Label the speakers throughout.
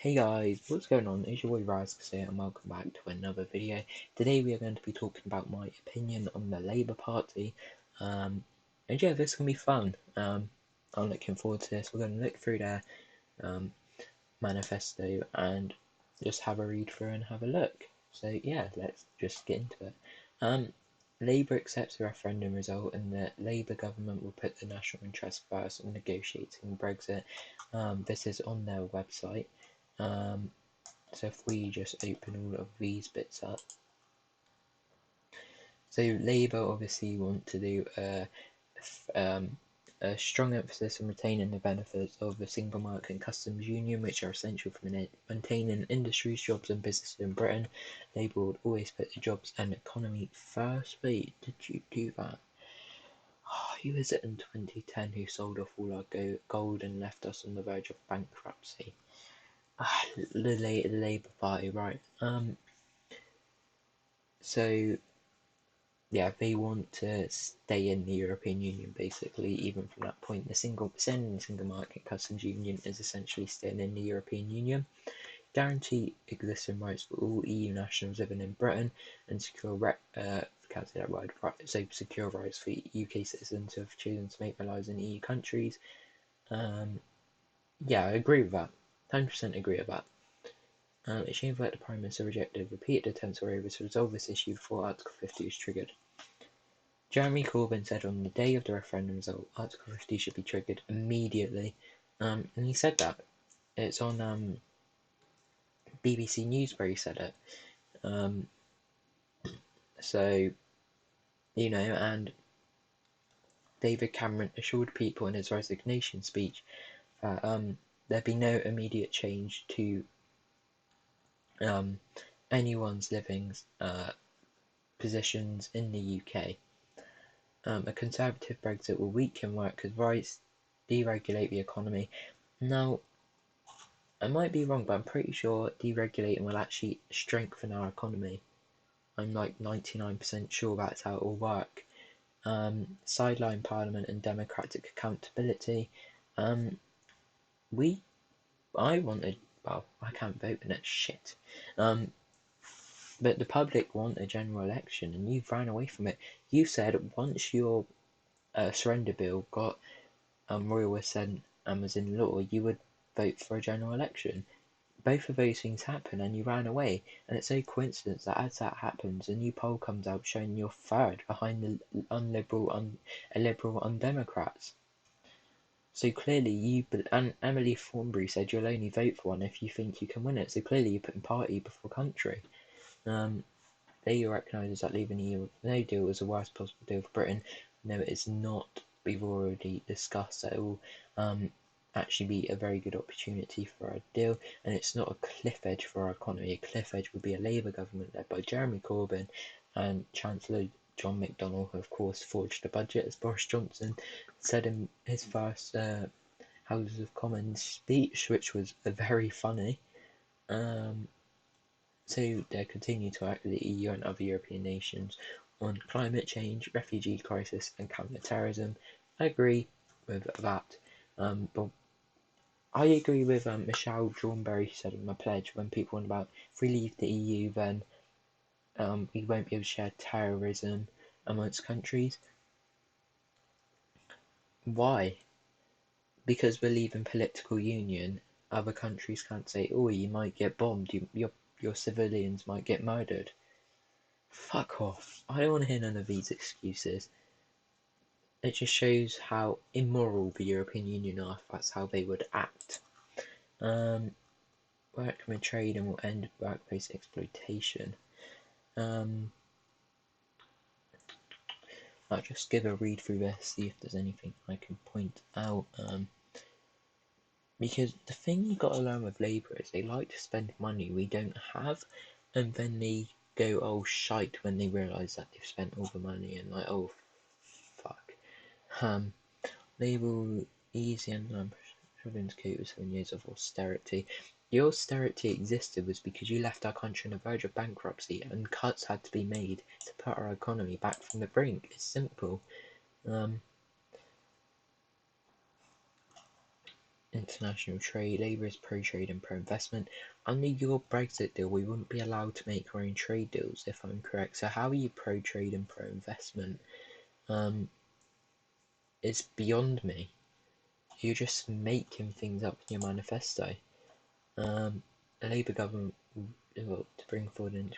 Speaker 1: Hey guys, what's going on? It's your boy Raz here and welcome back to another video. Today we are going to be talking about my opinion on the Labour Party. And yeah, this can be fun. I'm looking forward to this. We're going to look through their manifesto and just have a read through and have a look. So yeah, let's just get into it. Labour accepts the referendum result and the Labour government will put the national interest first in negotiating Brexit. This is on their website. So if we just open all of these bits up. So Labour obviously want to do a strong emphasis on retaining the benefits of the single market and customs union, which are essential for maintaining industries, jobs and businesses in Britain. Labour would always put the jobs and economy first. Wait, did you do that? Oh, who was it in 2010 who sold off all our gold and left us on the verge of bankruptcy? The Labour Party, right? So yeah, they want to stay in the European Union basically. Even from that point, the single market customs union is essentially staying in the European Union. Guarantee existing rights for all EU nationals living in Britain and can't say that word, so secure rights for UK citizens who have chosen to make their lives in EU countries. Yeah, I agree with that. 100% agree with that. It seems like the Prime Minister rejected repeated attempts were able to resolve this issue before Article 50 was triggered. Jeremy Corbyn said on the day of the referendum result, Article 50 should be triggered immediately. And he said that. It's on BBC News where he said it. So, and David Cameron assured people in his resignation speech that there'd be no immediate change to anyone's living positions in the UK. A Conservative Brexit will weaken workers' rights, deregulate the economy. Now, I might be wrong, but I'm pretty sure deregulating will actually strengthen our economy. I'm like 99% sure that's how it will work. Sideline Parliament and democratic accountability. I wanted, well, I can't vote in it, shit. But the public want a general election and you've ran away from it. You said once your surrender bill got royal assent and was in law, you would vote for a general election. Both of those things happen and you ran away, and it's no coincidence that as that happens, a new poll comes out showing you're third behind the liberal undemocrats. So clearly and Emily Thornberry said you'll only vote for one if you think you can win it. So clearly you're putting party before country. They recognise that leaving the EU with no deal is the worst possible deal for Britain. No, it is not. We've already discussed that it will actually be a very good opportunity for a deal, and it's not a cliff edge for our economy. A cliff edge would be a Labour government led by Jeremy Corbyn and Chancellor John McDonnell, who of course forged the budget, as Boris Johnson said in his first Houses of Commons speech, which was very funny. So they continue to act with the EU and other European nations on climate change, refugee crisis, and counter-terrorism. I agree with that, but I agree with Michelle Thornberry said in my pledge when people want about if we leave the EU, then we won't be able to share terrorism amongst countries. Why? Because we're leaving political union. Other countries can't say, "Oh, you might get bombed. Your civilians might get murdered." Fuck off. I don't want to hear none of these excuses. It just shows how immoral the European Union are if that's how they would act. Workmen trade and will end workplace exploitation. I'll just give a read through this, see if there's anything I can point out. Because the thing you got to learn with Labour is they like to spend money we don't have, and then they go, oh shite, when they realise that they've spent all the money, and like, oh fuck. Labour will ease the end children's coat with 7 years of austerity. The austerity existed was because you left our country on the verge of bankruptcy, and cuts had to be made to put our economy back from the brink. It's simple. international trade. Labour is pro-trade and pro-investment. Under your Brexit deal, we wouldn't be allowed to make our own trade deals, if I'm correct. So how are you pro-trade and pro-investment? It's beyond me. You're just making things up in your manifesto. A Labour government to bring forward and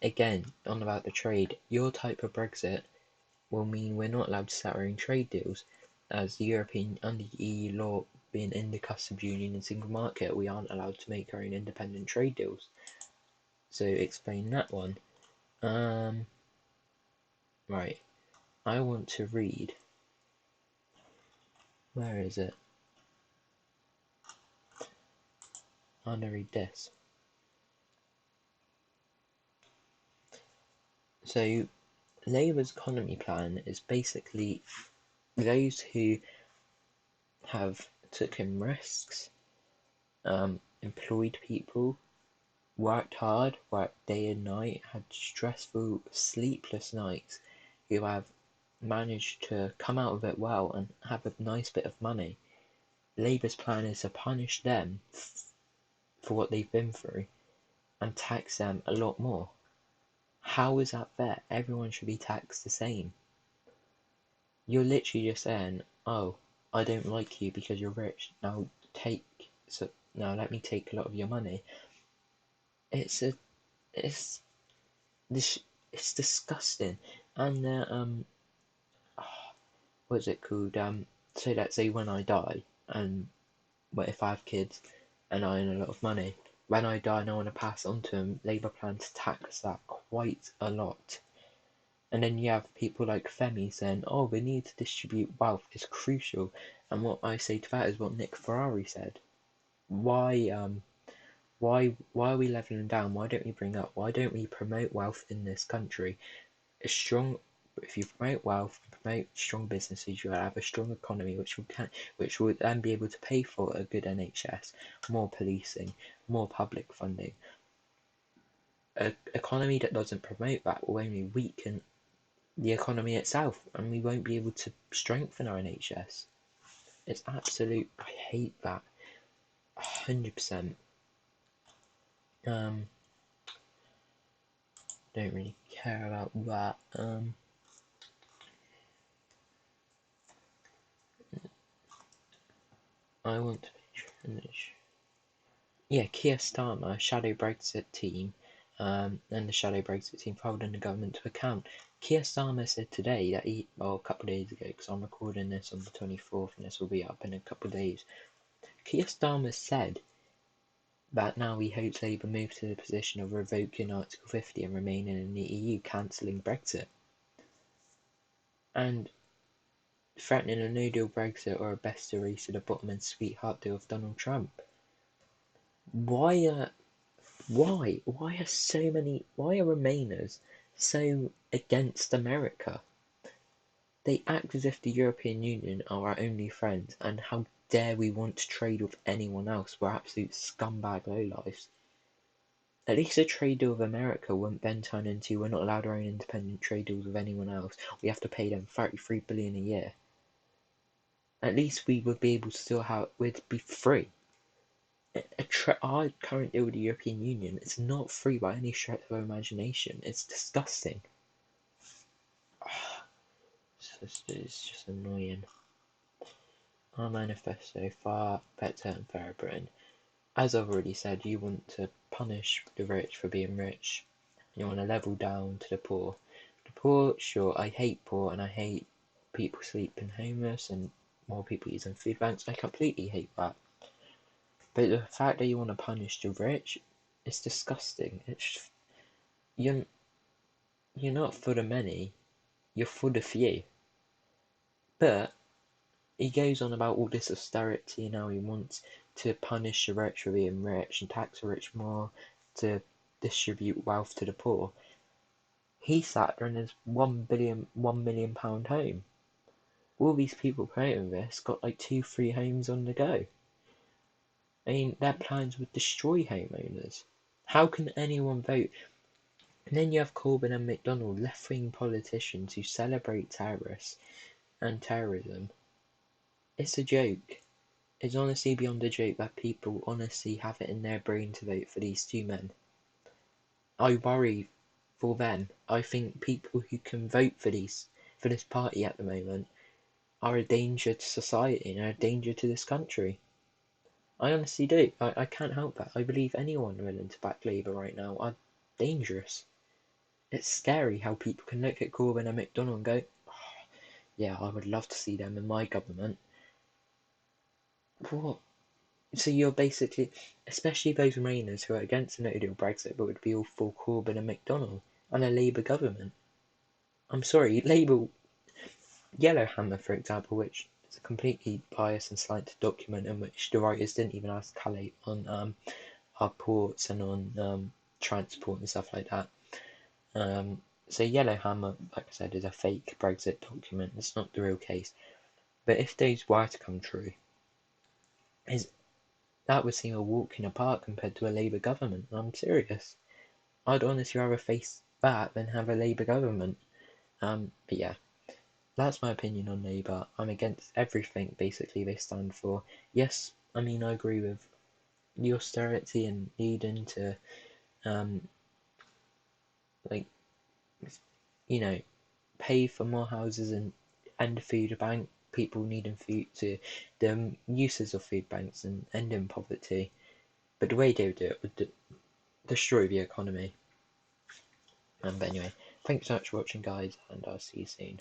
Speaker 1: again on about the trade. Your type of Brexit will mean we're not allowed to set our own trade deals, as the European under EU law being in the customs union and single market, we aren't allowed to make our own independent trade deals. So explain that one. Right. I want to read. Where is it? I want to read this. So Labour's economy plan is basically those who have taken risks, employed people, worked hard, worked day and night, had stressful, sleepless nights, who have managed to come out of it well and have a nice bit of money. Labour's plan is to punish them for what they've been through and tax them a lot more. How is that fair? Everyone should be taxed the same. You're literally just saying, oh, I don't like you because you're rich. Now let me take a lot of your money. It's disgusting. And what's it called? So let's say when I die, and if I have kids and I earn a lot of money, when I die and I want to pass on to them, Labour plan to tax that quite a lot. And then you have people like Femi saying, oh, we need to distribute wealth, it's crucial. And what I say to that is what Nick Ferrari said. Why are we leveling down? Why don't we bring up? Why don't we promote wealth in this country? If you promote wealth, promote strong businesses, you'll have a strong economy, which will then be able to pay for a good NHS, more policing, more public funding. An economy that doesn't promote that will only weaken the economy itself, and we won't be able to strengthen our NHS. It's absolute. I hate that. 100%. Don't really care about that. I want to finish. Yeah, Keir Starmer, Shadow Brexit team, and the Shadow Brexit team holding the government to account. Keir Starmer said today that a couple of days ago, because I'm recording this on the 24th and this will be up in a couple of days. Keir Starmer said that now he hopes Labour move to the position of revoking Article 50 and remaining in the EU, cancelling Brexit. And threatening a no-deal Brexit or a best race to the bottom and sweetheart deal with Donald Trump. Why are Remainers so against America? They act as if the European Union are our only friends, and how dare we want to trade with anyone else? We're absolute scumbag lowlifes. At least a trade deal with America wouldn't then turn into we're not allowed our own independent trade deals with anyone else. We have to pay them $33 billion a year. At least we would be able to we'd be free. Our current deal with the European Union is not free by any stretch of our imagination. It's disgusting. It's just annoying. Our manifesto, far better and fairer Britain. As I've already said, you want to punish the rich for being rich. You want to level down to the poor. The poor, sure, I hate poor and I hate people sleeping homeless and more people using food banks. I completely hate that. But the fact that you want to punish the rich is disgusting. You're not for the many, you're for the few. But he goes on about all this austerity and how he wants to punish the rich for being rich and tax the rich more to distribute wealth to the poor. He sat there in his £1 million home. All these people promoting this got like 2-3 homes on the go. I mean, their plans would destroy homeowners. How can anyone vote? And then you have Corbyn and McDonnell, left-wing politicians who celebrate terrorists and terrorism. It's a joke. It's honestly beyond a joke that people honestly have it in their brain to vote for these two men. I worry for them. I think people who can vote for this party at the moment are a danger to society and a danger to this country. I honestly do. I can't help that. I believe anyone willing to back Labour right now are dangerous. It's scary how people can look at Corbyn and McDonnell and go, oh, yeah, I would love to see them in my government. What? So you're basically, especially those Remainers who are against a no-deal Brexit but would be all for Corbyn and McDonnell and a Labour government. I'm sorry, Labour, Yellowhammer, for example, which is a completely biased and slanted document in which the writers didn't even escalate on our ports and on transport and stuff like that. So Yellowhammer, like I said, is a fake Brexit document. It's not the real case. But if those were to come true, that would seem a walk in the park compared to a Labour government. I'm serious. I'd honestly rather face that than have a Labour government. But yeah, that's my opinion on Labour. I'm against everything basically they stand for. Yes, I mean I agree with the austerity and needing to, like, you know, pay for more houses and end food bank. People needing food to the uses of food banks and ending poverty. But the way they would do it would destroy the economy. But anyway, thanks so much for watching, guys, and I'll see you soon.